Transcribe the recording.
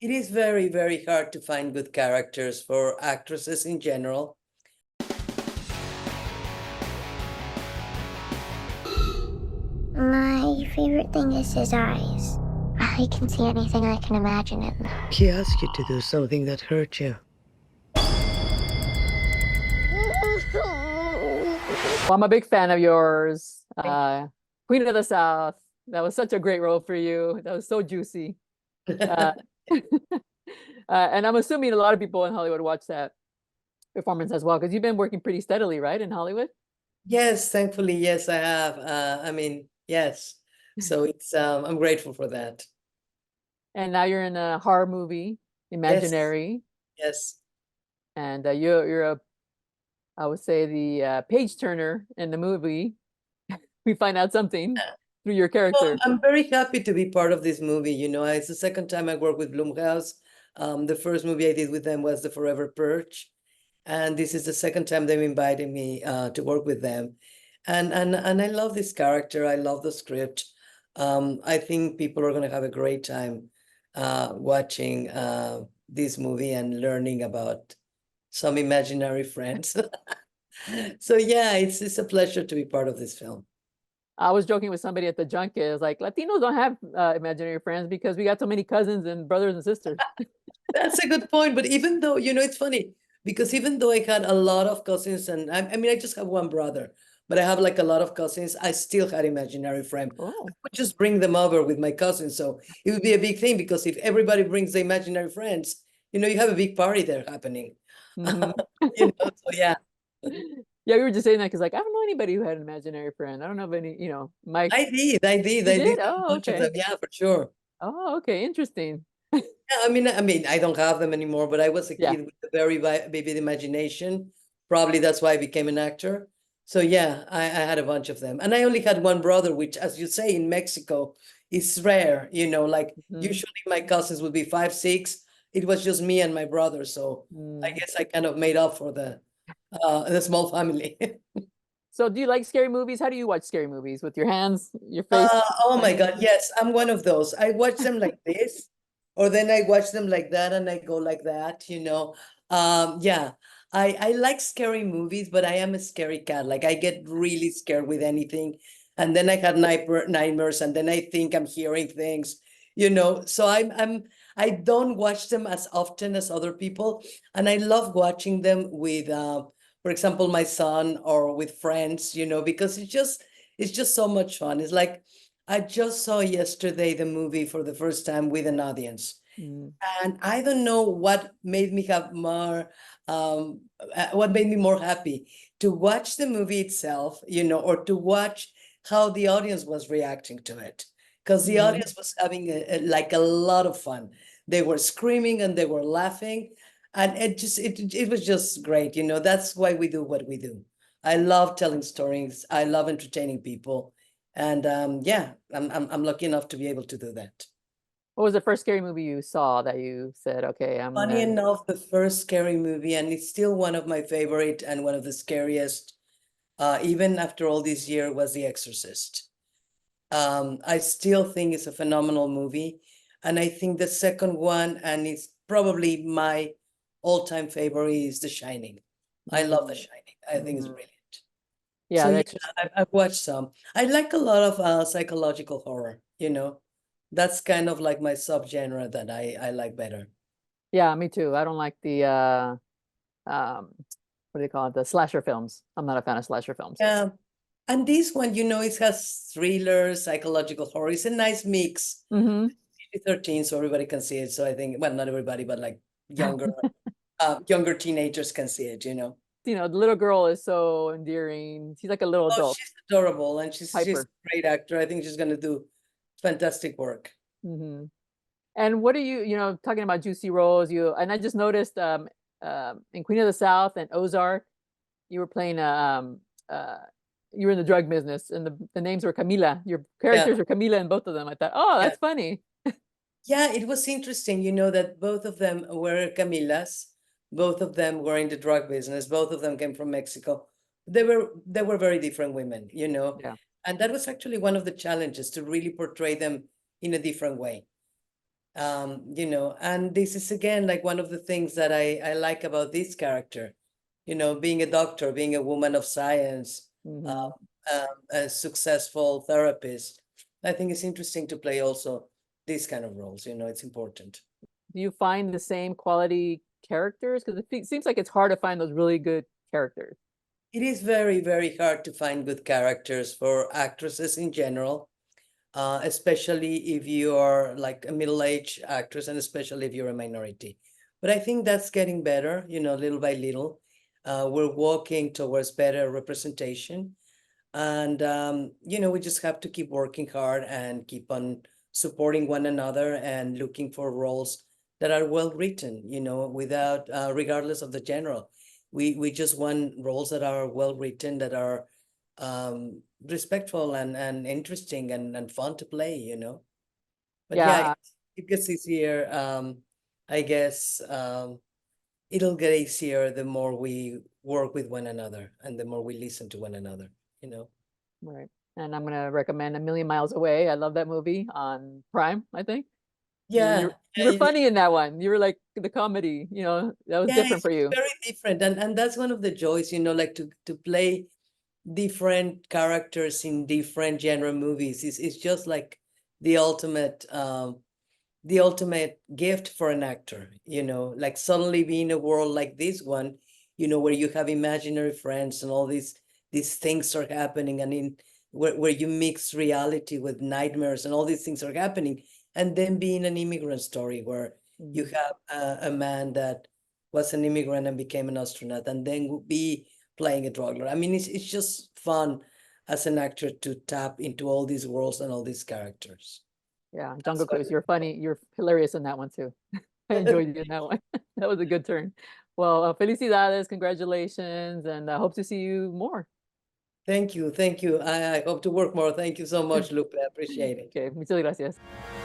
It is very, very hard to find good characters for actresses in general. My favorite thing is his eyes. I can see anything I can imagine in them. He asked you to do something that hurt you. Well, I'm a big fan of yours. Queen of the South. That was such a great role for you. That was so juicy. Uh, and I'm assuming a lot of people in Hollywood watch that performance as well, because you've been working pretty steadily, right, in Hollywood? Yes, thankfully, yes, I have. I mean, yes. So it's I'm grateful for that. And now you're in a horror movie, Yes, Imaginary, yes. and you're a, I would say, the page turner in the movie. We find out something through your Well, character. I'm very happy to be part of this movie. It's the second time I work with Blumhouse. The first movie I did with them was the Forever Purge, and this is the second time they've invited me to work with them. And I love this character. I love the script. I think people are going to have a great time watching this movie and learning about some imaginary friends. So yeah, it's a pleasure to be part of this film. I was joking with somebody at the junket. It's like Latinos don't have imaginary friends because we got so many cousins and brothers and sisters. That's a good point. But even though, it's funny because even though I had a lot of cousins, and I mean, I just have one brother, but I have like a lot of cousins, I still had imaginary friend. I Oh, would just bring them over with my cousins. So it would be a big thing because if everybody brings the imaginary friends, you have a big party there happening. mhm. So yeah, Yeah, we were just saying that because, like, I don't know anybody who had an imaginary friend. I don't know of any, Mike. I You did? did have a Oh, bunch of okay. them. Yeah, for sure. Oh, okay. Interesting. Yeah, I mean, I don't have them anymore, but I was a Yeah. kid with a very vivid imagination. Probably that's why I became an actor. So yeah, I had a bunch of them. And I only had one brother, which, as you say, in Mexico, is rare. Like Mhm. usually my cousins would be 5, 6. It was just me and my brother. So I Mm. guess I kind of made up for the small family. So, do you like scary movies? How do you watch scary movies? With your hands, your face? Oh my Hands? God, yes, I'm one of those. I watch them like this, or then I watch them like that, and I go like that. Yeah, I like scary movies, but I am a scary cat. Like I get really scared with anything, and then I have nightmares, and then I think I'm hearing things. So I don't watch them as often as other people, and I love watching them with, for example, my son or with friends, because it's just so much fun. It's like I just saw yesterday the movie for the first time with an audience. Mm. And I don't know what made me have what made me more happy to watch the movie itself, or to watch how the audience was reacting to it. Because the Mhm. audience was having like a lot of fun. They were screaming and they were laughing. And it was just great. That's why we do what we do. I love telling stories. I love entertaining people. And yeah, I'm lucky enough to be able to do that. What was the first scary movie you saw that you said, okay, I'm Funny gonna. enough, the first scary movie, and it's still one of my favorite and one of the scariest, even after all these years, was The Exorcist. I still think it's a phenomenal movie. And I think the second one, and it's probably my all-time favorite, is The Shining. I love The Mm. Shining. I think it's Mhm. brilliant. So Yeah, yeah, that's just. I've watched some. I like a lot of psychological horror. That's kind of like my subgenre that I like better. Yeah, me too. I don't like the what do they call it? The slasher films. I'm not a fan of slasher films. Yeah. And this one, it has thriller, psychological horror. It's a nice mix. Hmm. 13, so everybody can see it. So I think, well, not everybody, but like younger teenagers can see it. The little girl is so endearing. She's like a little Oh, adult, she's adorable, and she's hyper. a great actor. I think she's gonna do fantastic work. Hmm. And what are talking about juicy roles? And I just noticed in Queen of the South and Ozark, you were playing uh you were in the drug business, and the names were Camila. Your Yeah, characters were Camila in both of them. I thought, oh, yeah. that's funny. Yeah, it was interesting, that both of them were Camilas. Both of them were in the drug business. Both of them came from Mexico. They were very different women. Yeah. And that was actually one of the challenges to really portray them in a different way. You know, and this is again like one of the things that I like about this character, you know, being a doctor, being a woman of science, Hmm. a successful therapist. I think it's interesting to play also these kind of roles, you know, it's important. Do you find the same quality characters? Because it seems like it's hard to find those really good characters. It is very, very hard to find good characters for actresses in general, especially if you are like a middle-aged actress and especially if you're a minority. But I think that's getting better, you know, little by little. We're walking towards better representation. And, you know, we just have to keep working hard and keep on supporting one another and looking for roles that are well written, you know, without, regardless of the genre. We just want roles that are well written, that are respectful and interesting and fun to play, you know. But yeah, Yeah, it gets easier. I guess it'll get easier the more we work with one another and the more we listen to one another, you know. right. And I'm gonna recommend A Million Miles Away. I love that movie on Prime, I think. Yeah, You were funny in that one. You were like the comedy, that was yeah, different it's for you. very different, and that's one of the joys, you know, like to play different characters in different genre movies. It's just like the ultimate the ultimate gift for an actor, you know, like suddenly be in a world like this one, you know, where you have imaginary friends and all these things are happening, and in where you mix reality with nightmares and all these things are happening, and then being an immigrant story where you Mhm. have a man that was an immigrant and became an astronaut and then be playing a drug lord. I mean, it's just fun as an actor to tap into all these worlds and all these characters. Yeah, That's Jungle why Cruise. You're funny. You're hilarious in that one too. I enjoyed you in that one. That was a good turn. Well, felicidades, congratulations, and I hope to see you more. thank you. I hope to work more. Thank you so much, Lupe. I appreciate it. Okay, muchas gracias.